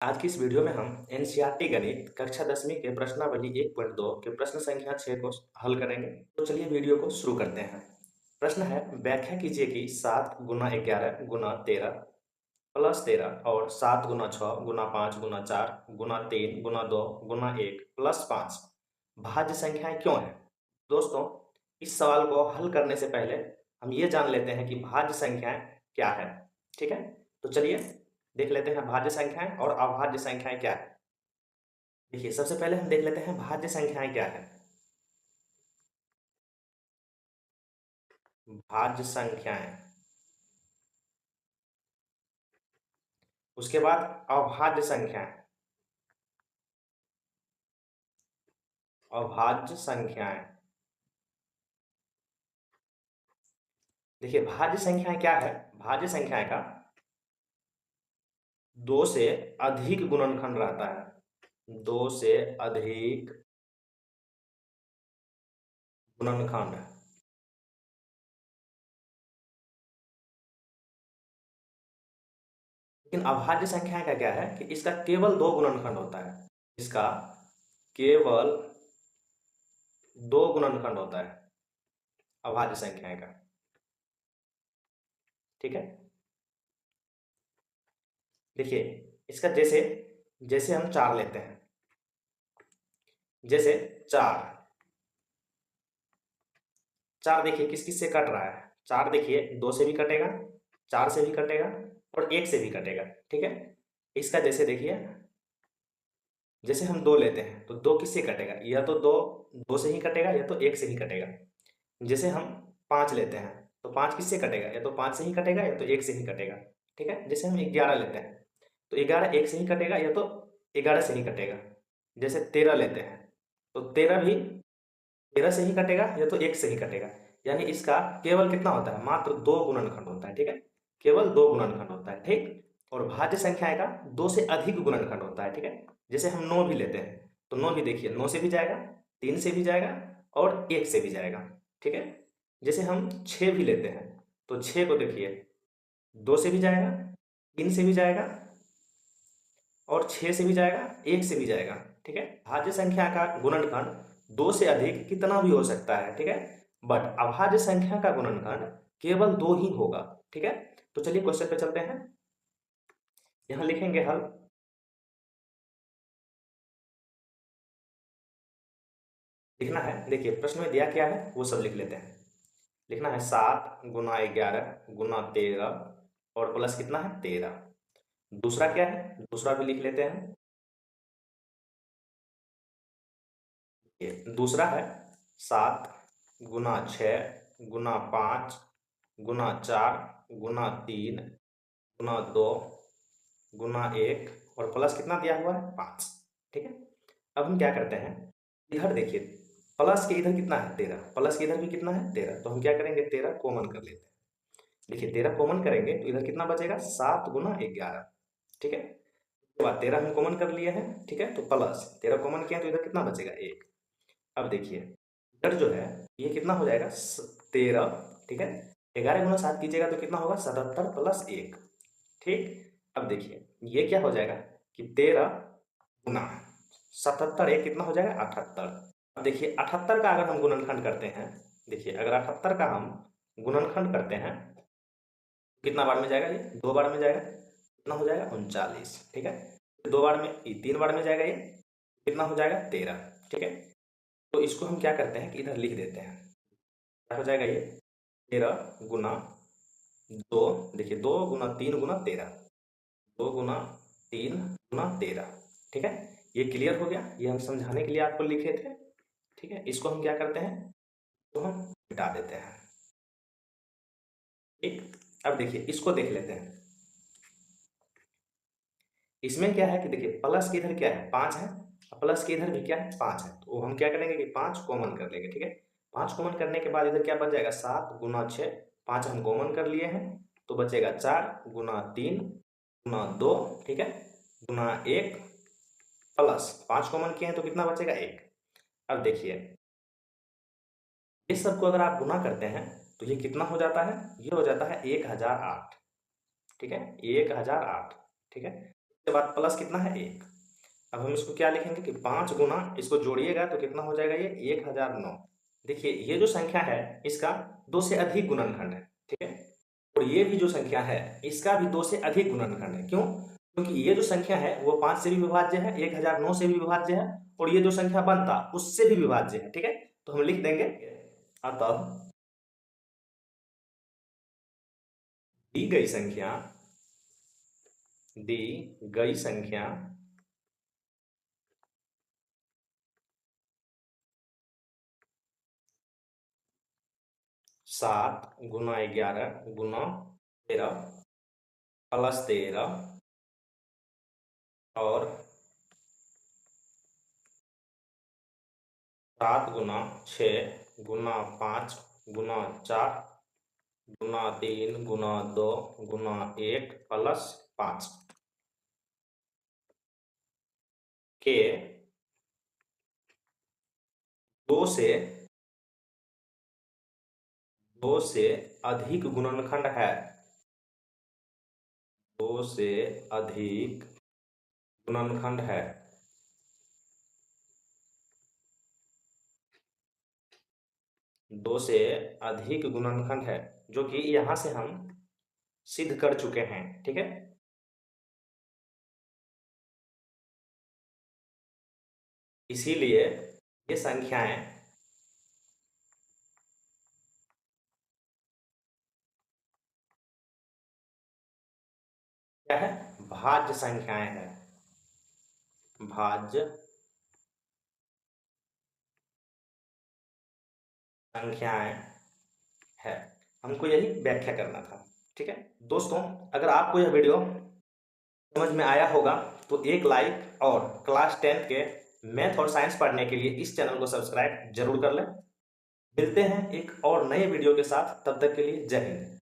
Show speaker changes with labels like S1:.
S1: आज की इस वीडियो में हम एनसीईआरटी गणित कक्षा 10वीं के प्रश्नावली 1.2 के प्रश्न संख्या 6 को हल करेंगे। तो चलिए वीडियो को शुरू करते हैं। प्रश्न है, व्याख्या कीजिए कि 7 गुना 11 गुना 13 प्लस 13 और 7 गुना 6 गुना 5 गुना 4 गुना 3 गुना 2 गुना 1 प्लस 5 भाज्य संख्याएं क्यों है। दोस्तों, इस सवाल को हल करने से पहले हम ये जान लेते हैं कि भाज्य संख्याएं क्या है। ठीक है, तो चलिए देख लेते हैं भाज्य संख्याएं और अभाज्य संख्याएं क्या है। देखिए, सबसे पहले हम देख लेते हैं भाज्य संख्याएं क्या है। भाज्य संख्याएं, उसके बाद अभाज्य संख्याएं। अभाज्य संख्याएं, देखिए भाज्य संख्याएं क्या है। भाज्य संख्याएं का 2 से अधिक गुणनखंड रहता है। 2 से अधिक गुणनखंड। लेकिन अभाज्य संख्याएं का क्या है कि इसका केवल 2 गुणनखंड होता है। इसका केवल 2 गुणनखंड होता है अभाज्य संख्याएं का। ठीक है, देखिए इसका जैसे जैसे हम 4 लेते हैं। जैसे 4 4 देखिए किस किस से कट रहा है। 4 देखिए 2 से भी कटेगा, 4 से भी कटेगा और 1 से भी कटेगा। ठीक है, इसका जैसे देखिए, जैसे हम 2 लेते हैं तो 2 किससे कटेगा, या तो 2 से ही कटेगा या तो 1 से ही कटेगा। जैसे हम 5 लेते हैं तो 5 किससे कटेगा, या तो 5 से ही कटेगा या तो 1 से ही कटेगा। ठीक है, जैसे हम 11 लेते हैं तो 11 1 से ही कटेगा या तो 11 से ही कटेगा। जैसे 13 लेते हैं तो 13 भी 13 से ही कटेगा या तो 1 से ही कटेगा। यानी इसका केवल कितना होता है, मात्र 2 गुणनखंड होता है। ठीक है, केवल 2 गुणनखंड होता है। ठीक, और भाज्य संख्या का 2 से अधिक गुणनखंड होता है। ठीक है, जैसे हम 9 भी लेते हैं तो 9 भी देखिए 9 से भी जाएगा, 3 से भी जाएगा और 1 से भी जाएगा। ठीक है, जैसे हम 6 भी लेते हैं तो 6 को देखिए 2 से भी जाएगा, 3 से भी जाएगा और 6 से भी जाएगा, 1 से भी जाएगा। ठीक है, भाज्य संख्या का गुणनखंड 2 से अधिक कितना भी हो सकता है। ठीक है, बट अभाज्य संख्या का गुणनखंड केवल 2 ही होगा। ठीक है, तो चलिए क्वेश्चन पे चलते हैं। यहां लिखेंगे हल। लिखना है, देखिए प्रश्न में दिया क्या है वो सब लिख लेते हैं। लिखना है 7 गुना 11 गुना 13 और प्लस कितना है 13। दूसरा क्या है, दूसरा भी लिख लेते हैं। ये दूसरा है 7 गुना 6 गुना 5 गुना 4 गुना 3 गुना 2 गुना 1 और प्लस कितना दिया हुआ है 5। ठीक है, अब हम क्या करते हैं, इधर देखिए प्लस के इधर कितना है 13, प्लस के इधर भी कितना है 13, तो हम क्या करेंगे 13 कॉमन कर लेते हैं। देखिए 13 कॉमन करेंगे तो इधर कितना बचेगा 7 गुना 11। ठीक है, उसके बाद 13 हम कॉमन कर लिए हैं। ठीक है, तो प्लस 13 कॉमन किया तो इधर कितना बचेगा 1। अब देखिए इधर जो है ये कितना हो जाएगा 13। ठीक है, 11 गुना 7 कीजिएगा तो कितना होगा 77 प्लस 1। ठीक, अब देखिए ये क्या हो जाएगा कि 13 गुना 77, एक कितना हो जाएगा 78। अब देखिए 78 का अगर हम गुणनखंड करते हैं, देखिए अगर 78 का हम गुणनखंड करते हैं कितना बार में जाएगा, ये 2 बार में जाएगा, कितना हो जाएगा 39। ठीक है, 2 बार में 3 बार में जाएगा, ये कितना हो जाएगा 13। ठीक है, तो इसको हम क्या करते हैं कि इधर लिख देते हैं। क्या हो जाएगा ये 13 गुना 2, देखिए 2 गुना 3 गुना 13, 2 गुना 3 गुना 13। ठीक है, ये क्लियर हो गया, ये हम समझाने के लिए आपको लिखे थे। ठीक है, इसको हम क्या करते हैं, तो हम मिटा देते हैं। ठीक, अब देखिए इसको देख लेते हैं। इसमें क्या है कि देखिए प्लस के इधर क्या है 5 है, प्लस के इधर भी क्या है 5 है, तो हम क्या करेंगे कि 5 कॉमन कर लेंगे। ठीक है, 5 कॉमन करने के बाद इधर क्या बच जाएगा 7 गुना 6, 5 हम कॉमन कर लिए हैं तो बचेगा 4 गुना 3 गुना 2। ठीक है, गुना 1 प्लस 5 कॉमन किए हैं तो कितना बचेगा 1। अब देखिए इस सब को अगर आप गुना करते हैं तो ये कितना हो जाता है, ये हो जाता है 1008। ठीक है, 1008। ठीक है, उसके बाद प्लस कितना है 1। अब हम इसको क्या लिखेंगे कि 5 गुना इसको जोड़िएगा तो कितना हो जाएगा ये 1009। देखिए ये जो संख्या है इसका 2 से अधिक गुणनखंड है, ठीक है। और ये भी जो संख्या है इसका भी 2 से अधिक गुणनखंड है। क्यों? क्योंकि ये जो संख्या है वो 5 से भी विभाज्य है, 1009 से भी विभाज्य है, और ये जो संख्या बनता उससे भी विभाज्य है, ठीक है। तो हम लिख देंगे अतः दी गई संख्या 7 गुना 11 गुना 13 प्लस 13 और 7 गुना 6 गुना 5 गुना 4 गुना 3 गुना 2 गुना 1 प्लस 5 के 2 से अधिक गुणनखंड है। 2 से अधिक गुणनखंड है। दो से अधिक गुणनखंड है, जो कि यहां से हम सिद्ध कर चुके हैं, ठीक है। इसीलिए ये संख्याएं क्या है? भाज्य संख्याएं हैं। भाज्य संख्याएं है, हमको यही व्याख्या करना था, ठीक है। दोस्तों, अगर आपको यह वीडियो समझ में आया होगा तो एक लाइक, और क्लास 10th के मैथ और साइंस पढ़ने के लिए इस चैनल को सब्सक्राइब जरूर कर लें। मिलते हैं एक और नए वीडियो के साथ, तब तक के लिए जय हिंद।